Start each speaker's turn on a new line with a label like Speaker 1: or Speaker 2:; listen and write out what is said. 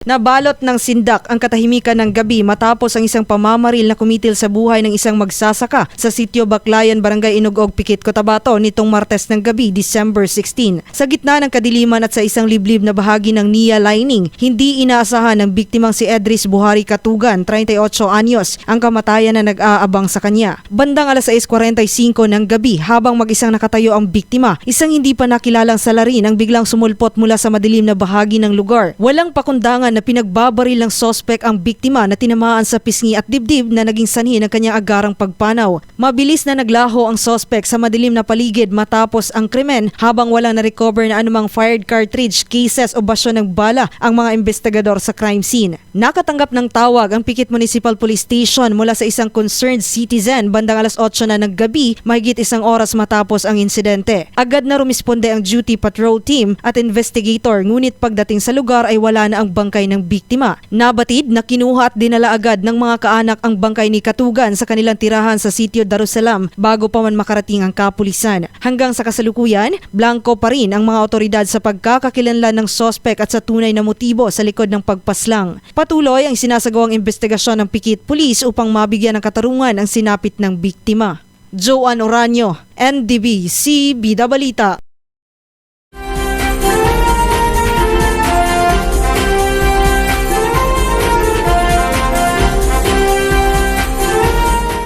Speaker 1: Nabalot ng sindak ang katahimikan ng gabi matapos ang isang pamamaril na kumitil sa buhay ng isang magsasaka sa sitio Baclayan, Barangay Inugog, Pikit, Cotabato nitong Martes ng gabi, December 16. Sa gitna ng kadiliman at sa isang liblib na bahagi ng NIA lining, hindi inaasahan ng biktimang si Edris Buhari Katugan, 38 anyos, ang kamatayan na nag-aabang sa kanya. Bandang alas 6:45 ng gabi, habang mag-isang nakatayo ang biktima, isang hindi pa nakilalang salarin ang biglang sumulpot mula sa madilim na bahagi ng lugar. Walang pakundangan na pinagbabaril ng sospek ang biktima na tinamaan sa pisngi at dibdib na naging sanhi ng kanyang agarang pagpanaw. Mabilis na naglaho ang sospek sa madilim na paligid matapos ang krimen habang wala na-recover na anumang fired cartridge, cases o basyon ng bala ang mga investigador sa crime scene. Nakatanggap ng tawag ang Pikit Municipal Police Station mula sa isang concerned citizen bandang alas 8 na ng gabi, mahigit isang oras matapos ang insidente. Agad na rumisponde ang duty patrol team at investigator, ngunit pagdating sa lugar ay wala na ang bangkay ng biktima. Nabatid na kinuha at dinala agad ng mga kaanak ang bangkay ni Katugan sa kanilang tirahan sa sitio Darussalam bago pa man makarating ang kapulisan. Hanggang sa kasalukuyan, blanco pa rin ang mga otoridad sa pagkakakilanlan ng sospek at sa tunay na motibo sa likod ng pagpaslang. Patuloy ang sinasagawang investigasyon ng Pikit Police upang mabigyan ng katarungan ang sinapit ng biktima. Joan Oranio, NDB, CB Balita.